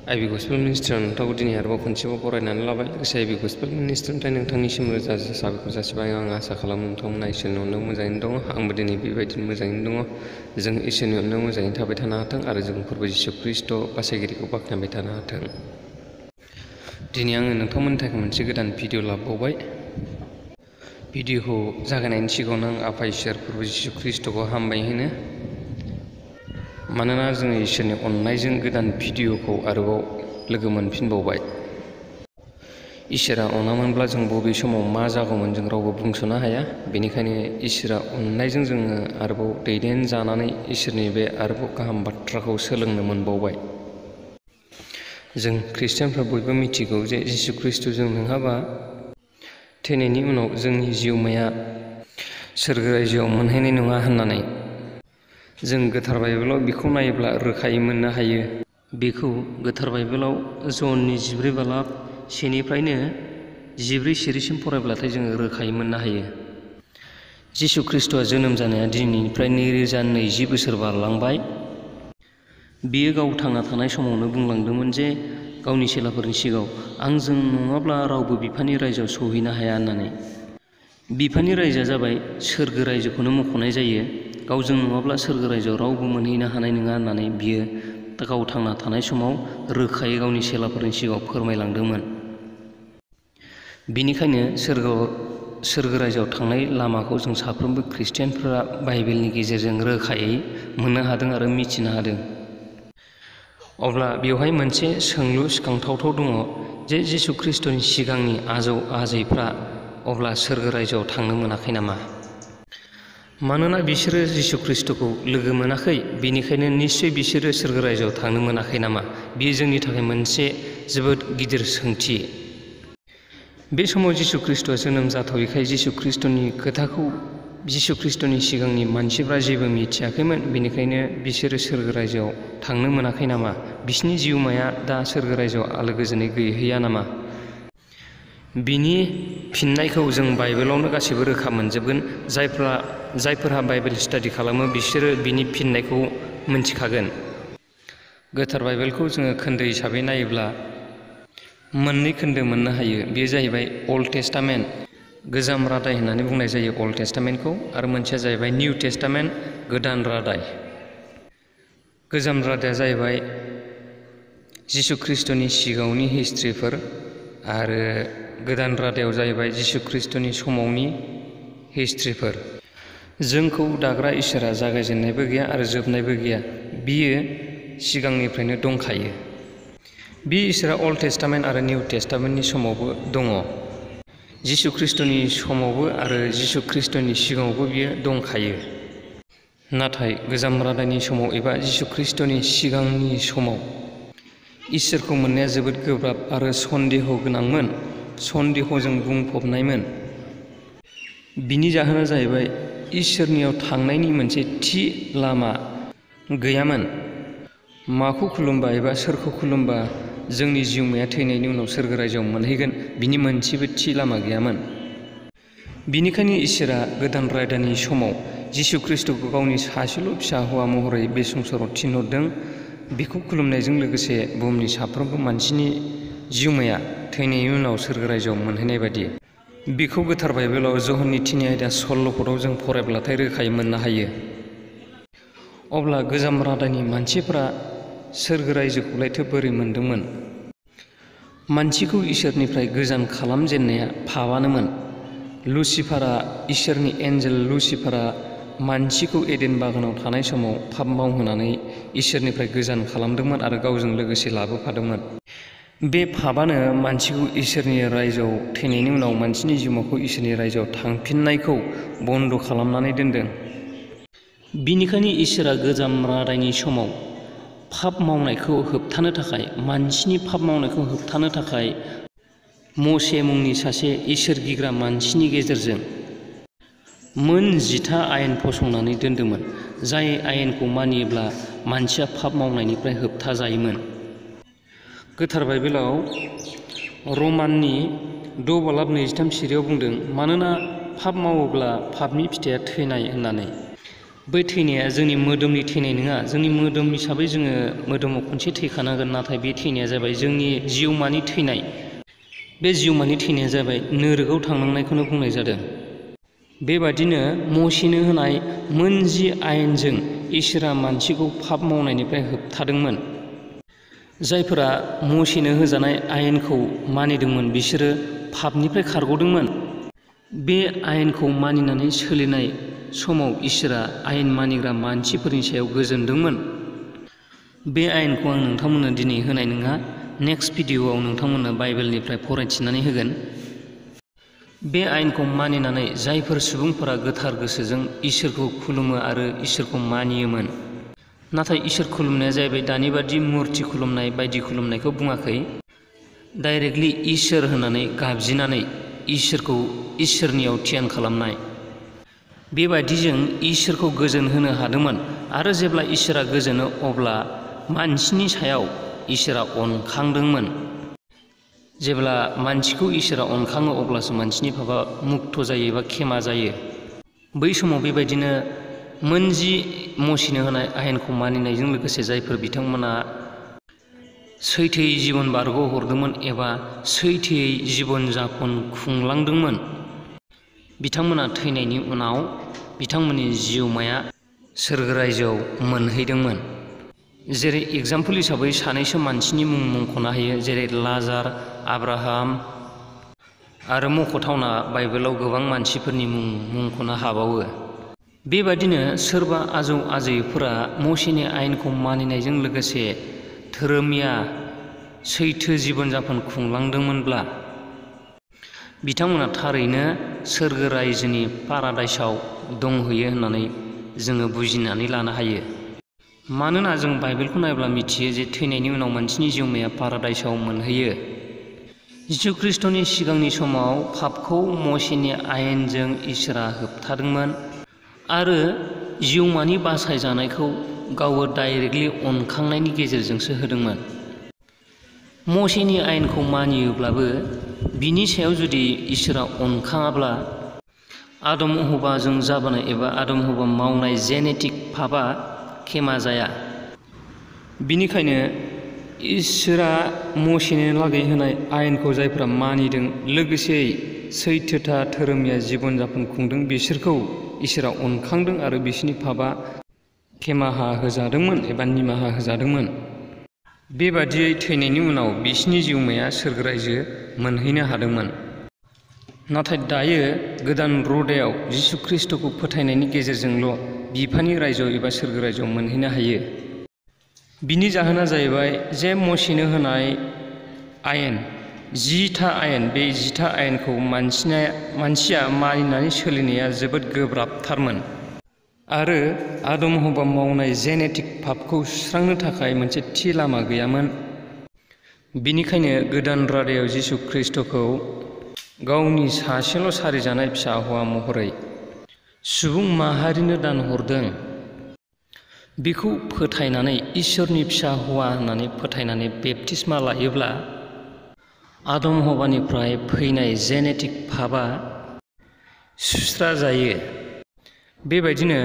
आइबि gospel मिनिस्ट्रियाव नोंथांखौ दिनै आरोबाव खनसेबाव बरायनानै लाबाय। लोगोसे आइबि गस्पेल मिनिस्ट्रिनिफ्राय नोंथांनिसिम रोजा रोजा साबायखर जासिबाय। आं आसा खालामो नोंथांमोना इसोरनि अननायाव मोजाङैनो दङ। आंबो दिनै बेबायदिनो मोजाङैनो दङ। जों इसोरनि अननायाव मोजाङैनो थाबाय थानो हाथों आरो जों फोरबो जिसु ख्रिस्ट' बासायगिरिखौ बाख्नायबाय थानो हाथों। दिनै आङो नोंथांमोननि थाखाय मोनसे गोदान भिडिअ लाबोबावबाय। भिडिअखौ जागायनायनि सिगाङावनो आं आफा इसोर फोरबो जिसु ख्रिस्ट'खौ हामबाय होनो। मानोना जोङो इसोरनि अननायजों गोदान भिडिअखौ आरोबाव लोगो मोनफिनबावबाय। इसोरा अनामोनब्ला जों बबे समाव मा जागौमोन जों रावबो बुंस'नो हाया। बेनिखायनो इसोरा अननायजों जोङो आरोबाव दैदेनजानानै इसोरनि बे आरोबाव गाहाम बाथ्राखौ सोलोंनो मोनबावबाय। जों ख्रिस्टियानफ्रा बयबो मिथिगौ जे जिसु ख्रिस्ट'जों नङाबा थैनायनि उनाव जोंनि जिउमाया सोरगो रायजोआव मोनहैनाय नङा होननानै। जों गोथार बाइबेलाव बेखौ नायोब्ला रोखायै मोननो हायो। बेखौ गोथार बाइबेलाव जननि 14 बालाब 1निफ्रायनो 14 सिरिसिम फरायब्लाथाय जोङो रोखायै मोननो हायो। जिसु ख्रिस्ट'आ जोनोम जानाया दिनैनिफ्राय 2020 बोसोर बारलांबाय। बियो गाव थांना थानाय समावनो बुंलांदोंमोन जे गावनि चेलाफोरनि सिगाङाव आंजों नङाब्ला रावबो बिफानि रायजोआव सौहैनो हाया होननानै। बिफानि रायजोआ जाबाय सोरगो रायजोखौनो मख'नाय जायो। गावजों नङाब्ला सोरगो रायजोआव रावबो मोनहैनो हानाय नङा होननानै बियो गाव थांना थानाय समाव रोखायै गावनि चेलाफोरनि सिगाङाव फोरमायलांदोंमोन। बिनिखायनो सोरगो रायजोआव थांनाय लामाखौ जों साफ्रोमबो ख्रिस्टियानफोरा बाइबेलनि गेजेरजों रोखायै मोननो हादों आरो मिथिनो हादों। अब्ला बेवहाय मोनसे सोंलु सिखांथावथाव दङ जे जिसु ख्रिस्ट'नि सिगांनि आजौ आजैफ्रा अब्ला सोरगो रायजोआव थांनो मोनाखै नामा? मानोना बिसोरो जिसु ख्रिस्ट'खौ लोगो मोनाखै, बेनिखायनो निस्सय बिसोरो सोरगो रायजोआव थांनो मोनाखै नामा? बेयो जोंनि थाखाय मोनसे जोबोद गिदिर सोंथि। बे समाव जिसु ख्रिस्ट'आ जोनोम जाथ'यैखाय जिसु ख्रिस्ट'नि खोथाखौ जिसु ख्रिस्ट'नि सिगांनि मानसिफ्रा जेबो मिथियाखैमोन। बेनिखायनो बिसोरो सोरगो रायजोआव थांनो मोनाखै नामा? बिसिनि जिउमाया दा सोरगो रायजोआव आलो गोजोनै गैहैया नामा? बिनि फिननायखौ जों बाइबेलावनो गासैबो रोखा मोनजोबगोन। जायफोरहा बाइबेल स्टाडि खालामो बिसोरो बिनि फिननायखौ मोनथिखागोन। गोथार बाइबेलखौ जोङो खोन्दो हिसाबै नायोब्ला मोननै खोन्दो मोननो हायो। बेयो जाहैबाय अल्ड टेस्टामेन्ट, गोजाम रादाय होननानै बुंनाय जायो अल्ड टेस्टामेन्टखौ, आरो मोनसेया जाहैबाय निउ टेस्टामेन्ट, गोदान रादाय। गोजाम रादाया जाहैबाय जिसु ख्रिस्ट'नि सिगाङावनि हिस्ट्रिफोर, आरो गोदान रादायाव जाहैबाय जिसु ख्रिस्ट'नि समावनि हिस्ट्रिफोर। जोंखौ दाग्रा इसोरा जागायजेननायबो गैया आरो जोबनायबो गैया। बियो सिगांनिफ्रायनो दंखायो। बे इसोरा अल्ड टेस्टामेन्ट आरो निउ टेस्टामेन्टनि समावबो दङ। जिसु ख्रिस्ट'नि समावबो आरो जिसु ख्रिस्ट'नि सिगाङावबो बियो दंखायो। नाथाय गोजाम रादायनि समाव एबा जिसु ख्रिस्ट'नि सिगांनि समाव इसोरखौ मोननाया जोबोद गोब्राब आरो सन्देह गोनांमोन, सन्देहजों बुंफबनायमोन। बिनि जाहोना जाहैबाय इसोरनियाव थांनायनि मोनसे थि लामा गैयामोन। माखौ खुलुमबा एबा सोरखौ खुलुमबा जोंनि जिउमाया थैनायनि उनाव सोरगो रायजोआव मोनहैगोन, बिनि मोनसेबो थि लामा गैयामोन। बिनिखायनो इसोरा गोदान रादायनि समाव जिसु ख्रिस्ट'खौ गावनि सासेल' फिसा हौवा महरै बे संसाराव थिनहरदों। बेखौ खुलुमनायजों लोगोसे बुहुमनि साफ्रोमबो मानसिनि जिउमाया थैनायनि उनाव सोरगो रायजोआव मोनहैनाय बायदि। बेखौ गोथार बाइबेलाव जहननि 3 आयदा 16 पदआव जों फरायब्लाथाय रोखायै मोननो हायो। अब्ला गोजाम रादायनि मानसिफ्रा सोरगो रायजोखौलायथो बोरै मोनदोंमोन? मानसिखौ इसोरनिफ्राय गोजान खालामजेननाया पापआनोमोन। लुसिफारआ, इसोरनि एन्जेल लुसिफारआ मानसिखौ एडेन बागानाव थानाय समाव पाप मावहोनानै इसोरनिफ्राय गोजान खालामदोंमोन आरो गावजों लोगोसे लाबोफादोंमोन। बे पापआनो मानसिखौ इसोरनि रायजोआव थैनायनि उनाव मानसिनि जिउमाखौ इसोरनि रायजोआव थांफिननायखौ बन्द' खालामनानै दोनदों। बिनिखायनो इसोरा गोजाम रादायनि समाव पाप मावनायखौ होबथानो थाखाय, मानसिनि पाप मावनायखौ होबथानो थाखाय मसे मुंनि सासे इसोर गिग्रा मानसिनि गेजेरजों मोन 10 आयेन फसंनानै दोन्दोंमोन। जाय आयेनखौ मानियोब्ला मानसिया पाप मावनायनिफ्राय होबथा जायोमोन। गोथार बाइबेलाव रमाननि 6 बालाब 23 सिरियाव बुंदों, मानोना पाप मावोब्ला पापनि फिथाइया थैनाय होननानै। बै थैनाया जोंनि मोदोमनि थैनाय नङा। जोंनि मोदोम हिसाबै जोङो मोदोमाव खनसे थैखानांगोन, नाथाय बे थैनाया जाबाय जोंनि जिउमानि थैनाय। बे जिउमानि थैनाया जाबाय नोरगआव थांनांनायखौनो बुंनाय जादों। बेबादिनो मसिनो होनाय मोनजि आयेनजों इसोरा मानसिखौ पाप मावनायनिफ्राय होबथादोंमोन। जायफोरा मसिनो होजानाय आयेनखौ मानिदोंमोन बिसोरो पापनिफ्राय खारग'दोंमोन। बे आयेनखौ मानिनानै सोलिनाय समाव इसोरा आयेन मानिग्रा मानसिफोरनि सायाव गोजोनदोंमोन। बे आयेनखौ आं नोंथांमोननो दिनै होनाय नङा। नेक्स्ट भिडिअ'आव नोंथांमोननो बाइबेलनिफ्राय फरायथिनानै होगोन। बे आयेनखौ मानिनानै जायफोर सुबुंफोरा गोथार गोसोजों इसोरखौ खुलुमो आरो इसोरखौ मानियोमोन, नाथाय इसोर खुलुमनाया जाहैबाय दानि बादि मुर्ति खुलुमनाय बायदि खुलुमनायखौ बुङाखै। डाइरेक्टलि इसोर होननानै गाबज्रिनानै इसोरखौ इसोरनियाव ध्यान खालामनाय। बेबायदिजों इसोरखौ गोजोन होनो हादोंमोन। आरो जेब्ला इसोरा गोजोनो अब्ला मानसिनि सायाव इसोरा अनखांदोंमोन। जेब्ला मानसिखौ इसोरा अनखाङो अब्लासो मानसिनि पापा मुक्त जायो एबा खेमा जायो। बै समाव बेबायदिनो मोनजि मसिनो होनाय आयेनखौ मानिनायजों लोगोसे जायफोर बिथांमोना सैथोयै जिबन बारग'हरदोंमोन एबा सैथोयै जिबन जापन खुंलांदोंमोन, बिथांमोना थैनायनि उनाव बिथांमोननि जिउमाया सोरगो रायजोआव मोनहैदोंमोन। जेरै एग्जाम्पोल हिसाबै सानैसो मानसिनि मुं मुंख'नो हायो, जेरै लाजार, आब्राहाम आरो मख'थावना बाइबेलाव गोबां मानसिफोरनि मुं मुंख'नो हाबावो। बेबादिनो सोरबा आजौ आजैफोरा मसिनि आयेनखौ मानिनायजों लोगोसे धोरोमिया सैथो जिबन जापन खुंलांदोंमोनब्ला बिथांमोना थारैनो सोरगो रायजोनि पाराडाइसआव दंहैयो होननानै जोङो बुजिनानै लानो हायो। मानोना जों बाइबेलखौ नायब्ला मिथियो जे थैनायनि उनाव मानसिनि जिउमाया पाराडाइसआव मोनहैयो। जिसु ख्रिस्ट'नि सिगांनि समाव पापखौ मसिनि आयेनजों इसोरा होबथादोंमोन आरो जिउमानि बासायजानायखौ गावो डाइरेक्टलि अनखांनायनि गेजेरजोंसो होदोंमोन। मसिनि आयेनखौ मानियोब्लाबो बिनि सायाव जुदि इसोरा अनखाङाब्ला आदम हबाजों जाबोनाय एबा आदम हबा मावनाय जेनेटिक पापआ खेमा जाया। बिनिखायनो इसोरा मसिनो लागै होनाय आयेनखौ जायफ्रा मानिदों लोगोसेयै सैथोथा धोरोमिया जिबन जापन खुंदों बिसोरखौ इसोरा अनखांदों आरो बिसोरनि पापआ खेमाहा होजादोंमोन एबा निमाहा होजादोंमोन। बेबादियै थैनायनि उनाव बिसोरनि जिउमाया सोरगो रायजो मोनहैनो हादोंमोन। नाथाय दायो गोदान रदायाव जिसु ख्रिस्ट'खौ फोथायनायनि गेजेरजोंल' बिफानि रायजोआव एबा सोरगो रायजोआव मोनहैनो हायो। बिनि जाहोना जाहैबाय जे मसिनो होनाय आयेन 10था आयेन, बे 10था आयेनखौ मानसिया मानिनानै सोलिनाया जोबोद गोब्राबथारमोन आरो आदम हबा मावनाय जेनेटिक पापखौ सुस्रांनो थाखाय मोनसे थि लामा गैयामोन। बिनिखायनो गोदान रादायाव जिसु ख्रिस्ट'खौ गावनि सासेल' सारिजानाय फिसा हौवा महरै सुबुं माहारिनो दान हरदों। बेखौ फोथायनानै इसोरनि फिसा हौवा होननानै फोथायनानै बेप्तिस्मा लायोब्ला आदम हबानिफ्राय फैनाय जेनेटिक पापआ सुस्रा जायो। बेबायदिनो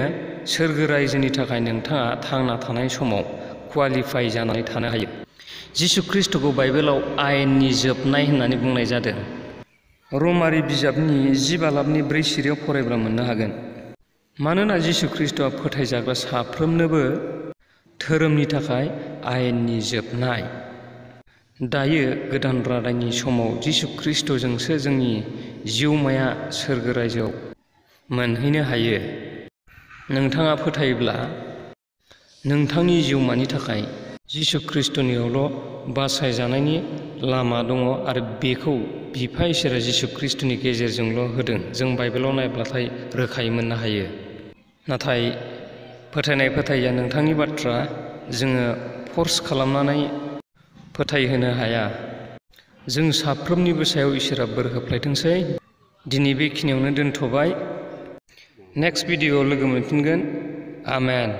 सोरगो रायजोनि थाखाय नोंथाङा थांना थानाय समाव क्वालिफाइ जानानै थानो हायो। जिसु ख्रिस्ट'खौ बाइबेलाव आयेननि जोबनाय होननानै बुंनाय जादों। रमारि बिजाबनि 10:4 सिरियाव फरायब्ला मोननो हागोन। मानोना जिसु ख्रिस्ट'आ फोथायजाग्रा साफ्रोमनोबो धोरोमनि थाखाय आयेननि जोबनाय। दायो गोदान रादायनि समाव जिसु ख्रिस्ट'जोंसो जोंनि जिउमाया सोरगो रायजोआव मोनहैनो हायो। नोंथाङा फोथायोब्ला नोंथांनि जिउमानि थाखाय जिसु ख्रिस्ट'नियावल' बासायजानायनि लामा दङ आरो बेखौ बिफा इसोरा जिसु ख्रिस्ट'नि गेजेरजोंल' होदों। जों बाइबेलाव नायब्लाथाय रोखायै मोननो हायो। नाथाय फोथायैया नोंथांनि बाथ्रा, जोङो फर्स खालामनानै फोथायहोनो हाया। जों साफ्रोमनिबो सायाव इसोरा बोर होफ्लायथोंसै। दिनै बेखिनियावनो दोनथ'बाय। नेक्स्ट भिडिअ'आव लोगो मोनफिनगोन। आमेन।